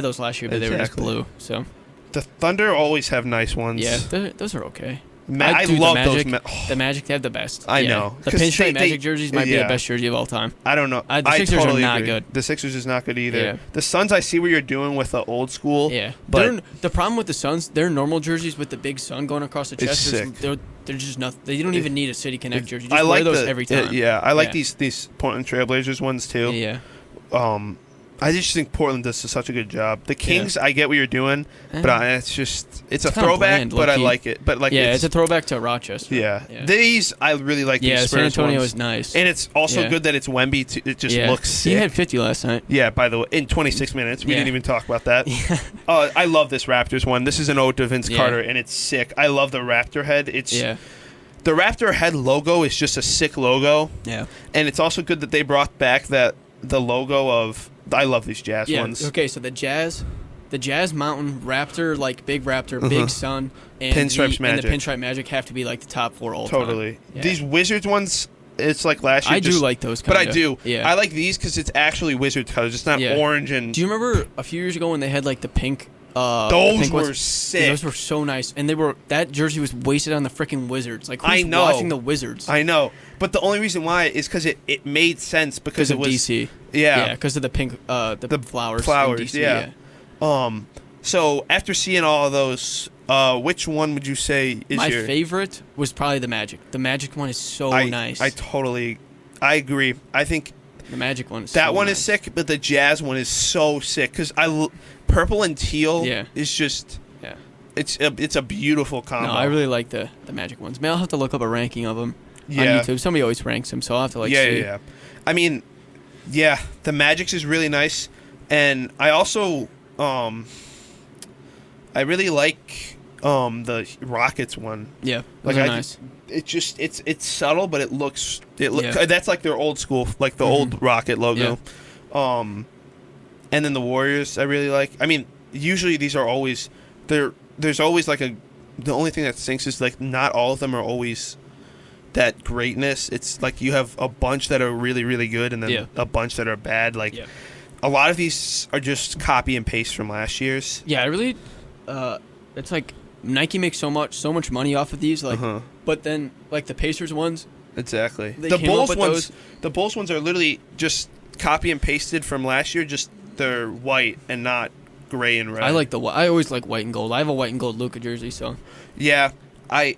those last year, but they were just blue. So the Thunder always have nice ones. Yeah, those are okay. I love those. The Magic, they have the best. I know. The pinstripe Magic jerseys might be the best jersey of all time. I don't know. The Sixers are not good. The Sixers is not good either. Yeah. The Suns, I see what you're doing with the old school. Yeah. But the problem with the Suns, their normal jerseys with the big sun going across the chest, they're just nothing. They don't even need a City Connect jersey. Just wear those every time. I like these Portland Trailblazers ones too. Yeah. I just think Portland does such a good job. The Kings, I get what you're doing, but it's a throwback, bland, but I like it. But like, it's a throwback to Rochester. Yeah. These I really like. Yeah, these San Antonio ones. is nice, and it's also good that it's Wemby. It just looks sick. He had 50 last night. Yeah, by the way, in 26 minutes, we didn't even talk about that. I love this Raptors one. This is an ode to Vince Carter, and it's sick. I love the Raptor head. The Raptor head logo is just a sick logo. Yeah, and it's also good that they brought back the logo of. I love these Jazz ones. Okay, so the Jazz Mountain Raptor, like big Raptor, big Sun, and Pinstripes Magic. And the Pinstripe Magic have to be like the top 4 all time. Totally. Yeah. These Wizards ones, it's like last year. I do like those, but I do. Yeah. I like these because it's actually Wizards colors. It's not orange and. Do you remember a few years ago when they had like the pink? Those were sick. Those were so nice, and that jersey was wasted on the freaking Wizards. Like who's I know. watching the Wizards? I know, but the only reason why is because it made sense because it was DC. Yeah, because of the pink, the flowers. Flowers, in DC, yeah. So after seeing all of those, which one would you say is my favorite? Was probably the Magic. The Magic one is so nice. I agree. I think the Magic one is that so one nice. is sick, but the Jazz one is so sick because purple and teal is just it's a beautiful combo. No, I really like the Magic ones. I'll have to look up a ranking of them on YouTube. Somebody always ranks them, so I'll have to see. Yeah. I mean, the Magic's is really nice, and I also I really like the Rockets one. Yeah, those are nice. It's subtle, but it looks that's like their old school, like the old Rocket logo. And then the Warriors, I really like. I mean, usually these are always there's always like the only thing that stinks is like not all of them are always that greatness. It's like you have a bunch that are really, really good and then a bunch that are bad. Like a lot of these are just copy and paste from last year's. Yeah, I really it's like Nike makes so much money off of these, like but then like the Pacers ones. Exactly. The Bulls ones are literally just copy and pasted from last year, just they're white and not gray and red. I always like white and gold. I have a white and gold Luka jersey, so. Yeah, I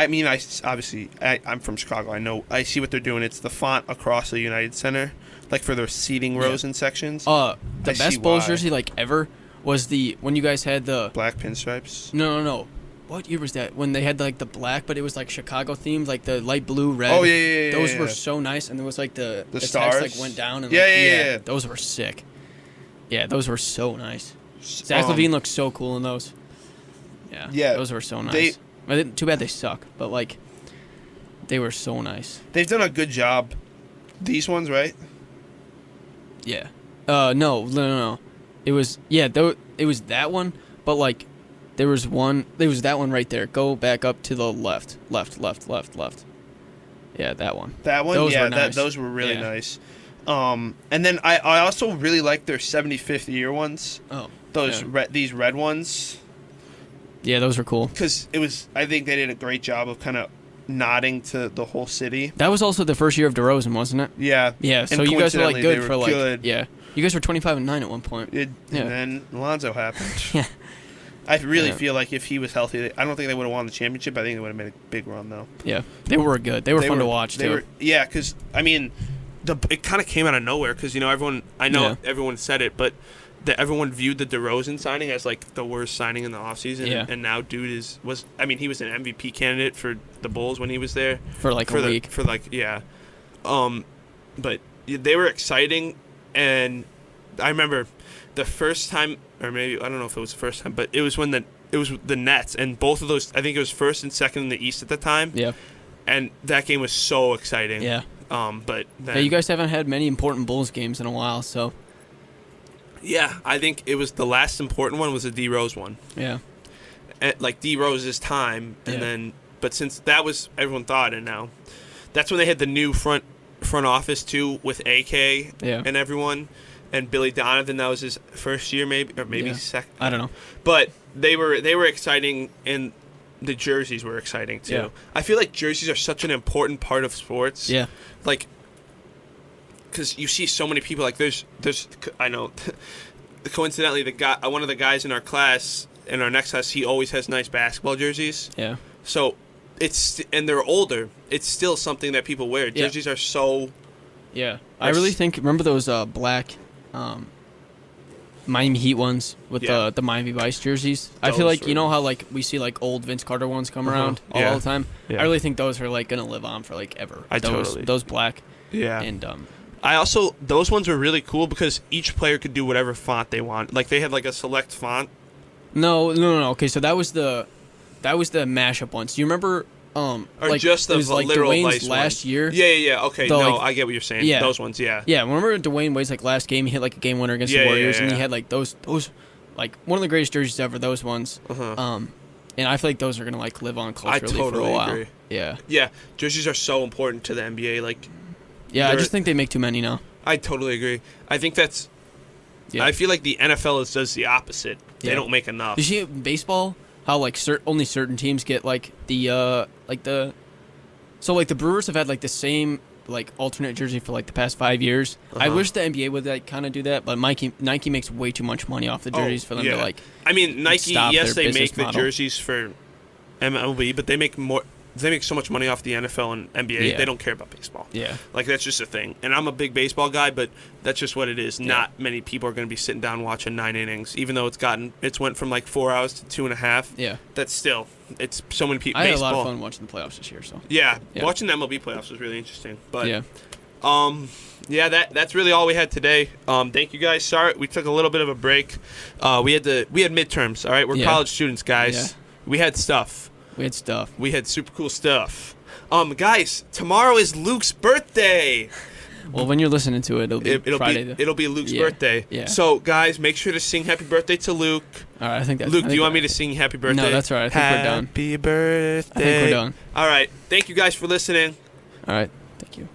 mean, I'm from Chicago. I know. I see what they're doing. It's the font across the United Center, like for their seating rows and sections. The best Bulls jersey like ever was when you guys had the black pinstripes. No. What year was that? When they had like the black, but it was like Chicago themed, like the light blue, red. Oh yeah. Those were so nice, and there was like the stars text, like went down. And yeah. Those were sick. Yeah, those were so nice. Zach LaVine looks so cool in those. Yeah, those were so nice. Too bad they suck, but like, they were so nice. They've done a good job. These ones, right? Yeah. No. It was it was that one, but like, there was that one right there. Go back up to the left. Yeah, that one. That one, those were nice. Those were really nice. And then I also really like their 75th year ones. Oh, these red ones. Yeah, those were cool. Because I think they did a great job of kind of nodding to the whole city. That was also the first year of DeRozan, wasn't it? Yeah. Yeah. So you guys were like good for like yeah. You guys were 25-9 at one point. And then Lonzo happened. Yeah. I really feel like if he was healthy, I don't think they would have won the championship. I think they would have made a big run though. Yeah, they were good. They were fun to watch too. Because I mean, it kind of came out of nowhere because everyone. I know everyone said it, but everyone viewed the DeRozan signing as like the worst signing in the offseason. Yeah. And now dude he was an MVP candidate for the Bulls when he was there for like a week. But they were exciting, and I remember the first time, or maybe I don't know if it was the first time, but it was when it was the Nets, and both of those, I think it was first and second in the East at the time. Yeah. And that game was so exciting. Yeah. But then, you guys haven't had many important Bulls games in a while, so. Yeah, I think it was the last important one was the D Rose one. Yeah. Like D Rose's time, and then but since that was everyone thought, and now that's when they had the new front office too with AK and everyone. And Billy Donovan, that was his first year, maybe second. I don't know. But they were exciting, and the jerseys were exciting too. Yeah. I feel like jerseys are such an important part of sports. Yeah. Like, because you see so many people. Like, there's I know, coincidentally, one of the guys in our class, in our next class, he always has nice basketball jerseys. Yeah. So and they're older. It's still something that people wear. Jerseys are so. Yeah, I really think. Remember those black. Miami Heat ones with the Miami Vice jerseys. I feel like how like we see like old Vince Carter ones come around all the time. Yeah. I really think those are like gonna live on for like ever. Those black. Yeah. And those ones were really cool because each player could do whatever font they want. Like they had like a select font. No. Okay, so that was the mashup ones. Do you remember? Or like, just the literal Dwayne's Vice last one. year. Yeah. Okay, I get what you're saying. Yeah. Those ones, yeah. Yeah, remember Dwayne Wade's like last game, he hit like a game winner against the Warriors, and he had like those like one of the greatest jerseys ever. Those ones. And I feel like those are gonna like live on culturally for a while. Agree. Yeah. Yeah, jerseys are so important to the NBA. Like. Yeah, I just think they make too many now. I totally agree. I think that's. Yeah. I feel like the NFL does the opposite. They don't make enough. You see baseball. How like only certain teams get like the so like the Brewers have had like the same like alternate jersey for like the past 5 years. I wish the NBA would like kind of do that, but Nike makes way too much money off the jerseys for them to like. I mean, Nike, yes, they make the jerseys for MLB, but they make more. They make so much money off the NFL and NBA. They don't care about baseball. Yeah, like that's just a thing. And I'm a big baseball guy, but that's just what it is. Not many people are going to be sitting down watching 9 innings, even though it's went from like 4 hours to 2.5. Yeah, that's still it's so many people. I had a lot of fun watching the playoffs this year. So watching the MLB playoffs was really interesting. But that's really all we had today. Thank you guys. Sorry we took a little bit of a break. We had midterms. All right, we're college students, guys. Yeah. We had stuff. We had super cool stuff. Guys, tomorrow is Luke's birthday. Well, when you're listening to it, it'll be Friday. It'll be Luke's Yeah, birthday. yeah. So, guys, make sure to sing happy birthday to Luke. All right, I think that's Luke, I do you think want me to sing happy birthday? No, that's all right. I think we're done. Happy birthday. I think we're done. All right. Thank you guys for listening. All right. Thank you.